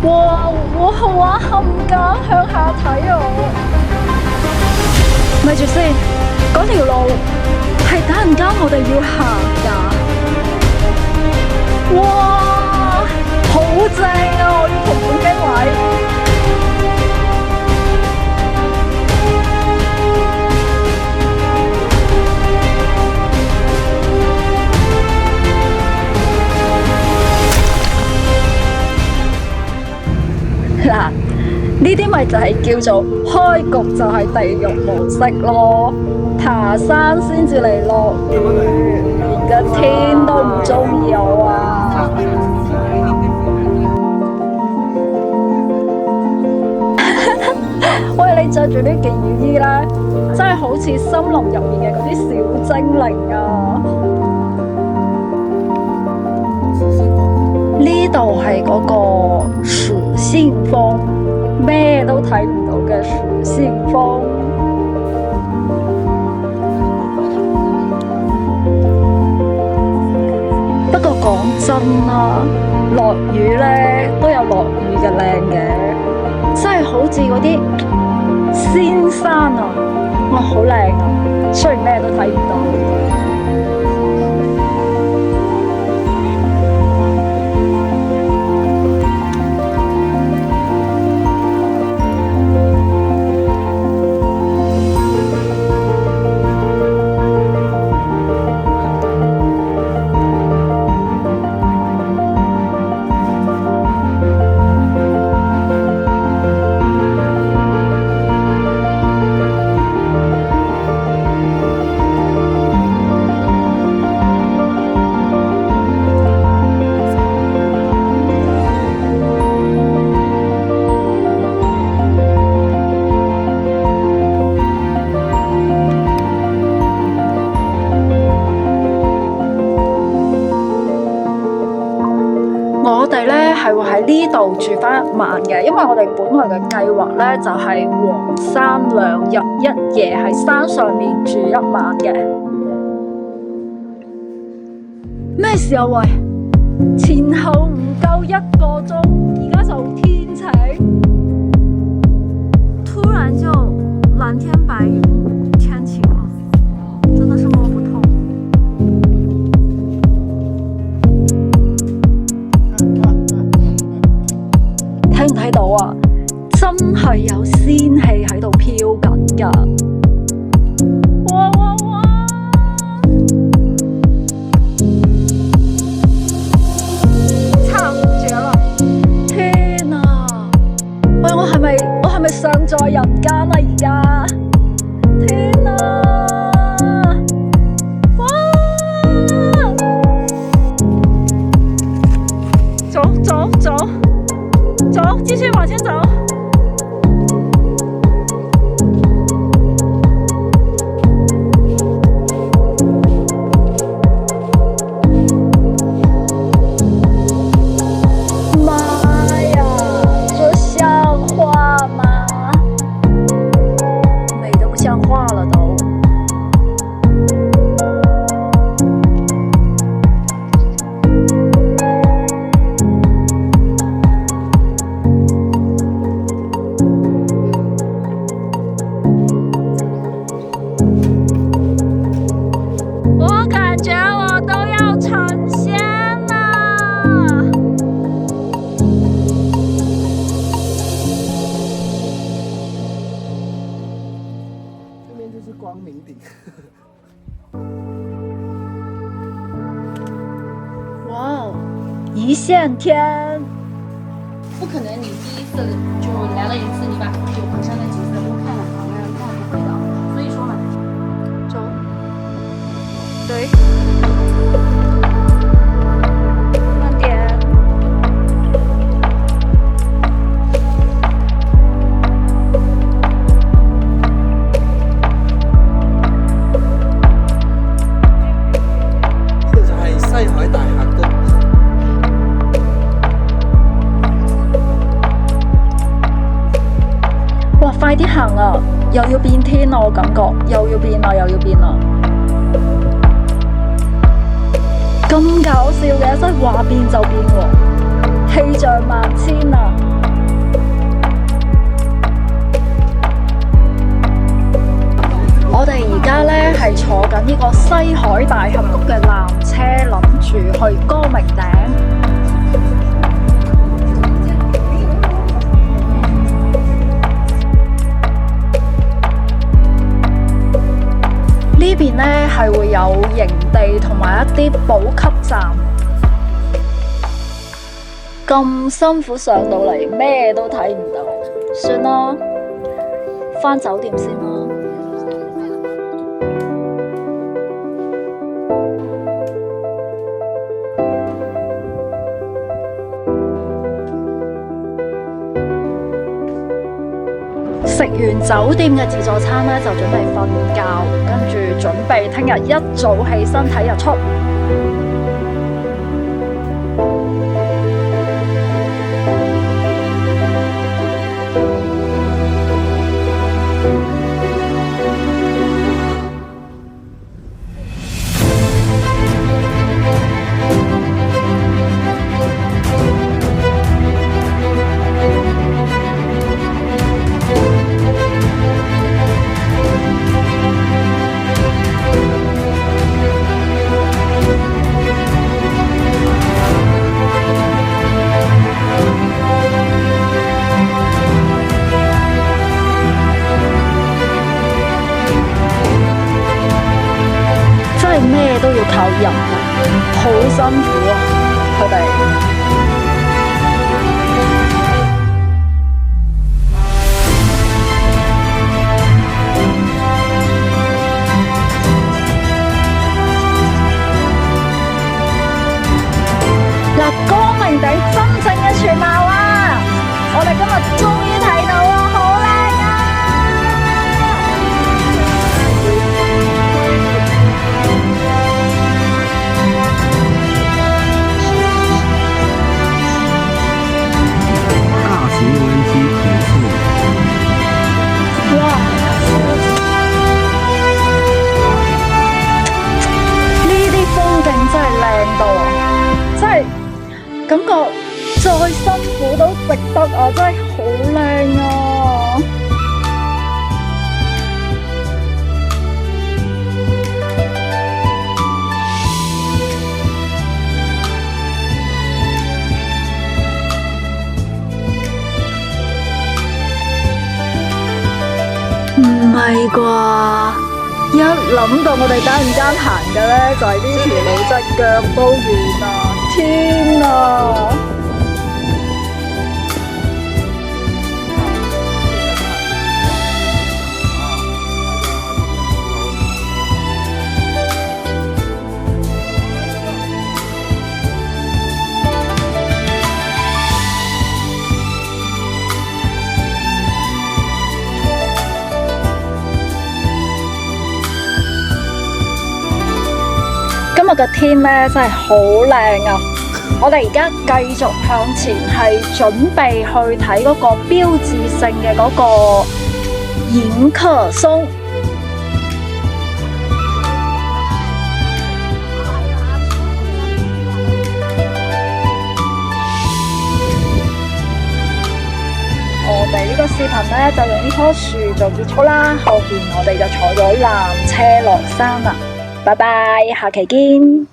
哇！我冚家向下睇啊！咪住先，嗰條路係等陣間我哋要行㗎。哇！好正啊！我要同本經緯。嗱，呢啲咪就係叫做開局就係地獄模式咯，爬山先至嚟落雨，連個天都唔中意我啊！喂，你着住呢件雨衣咧，真係好似森林入面嘅嗰啲小精靈啊！呢度係嗰個樹先鋒，咩都睇唔到嘅樹先鋒。不過講真啦，落雨咧都有落雨嘅靚嘅，真係好似嗰啲仙山啊，哇好靚啊！雖然咩都睇唔到。我哋咧係會喺呢度住翻一晚嘅，因為我哋本來嘅計劃咧就係黃山2日1夜喺山上面住一晚嘅。咩時候喂？前後唔夠1個鐘，而家就天晴，突然就藍天白雲，天晴了，真的是摸不透。睇唔睇到啊？真係有仙氣喺度飄緊㗎！哇哇哇！差唔絕啦！天啊！喂，我係咪上在人間啊？而家天啊！哇！走走走！走，繼續往前走。媽呀，這像話嗎？美得不像話了都。光明顶。哇，一線天！不可能，你第一次就來了一次，你把九華山的景色都看了，那不會的。所以說嘛，走，對，慢點。快啲行啊！又要變天啦，我感覺又要變啦，又要變啦！咁搞笑嘅，真係話變就變喎，氣象萬千啊！揀呢個西海大峽谷嘅纜車，諗住去光明頂。呢邊呢係會有營地同埋一啲補給站。咁辛苦上到嚟，咩都睇唔到，算啦，返酒店先啦。食完酒店嘅自助餐呢，就準備瞓覺，跟住準備聽日一早起身睇日出。咩都要靠人啊，好辛苦啊！佢哋嗱，光明頂真正嘅全貌啊！我哋今日終於睇到啊，好靚啊！感覺再辛苦都值得啊！真係好靚啊！唔係啩？一諗到我哋等陣間行嘅呢，就係呢條路，真係腳都軟啊！天啊！今日嘅天呢，真係好靚啊！我哋而家繼續向前，係準備去睇嗰個標誌性嘅嗰個迎客松。我哋呢個視頻呢，就用呢棵樹做結束啦，後邊我哋就坐咗纜車落山啦。拜拜，下期見。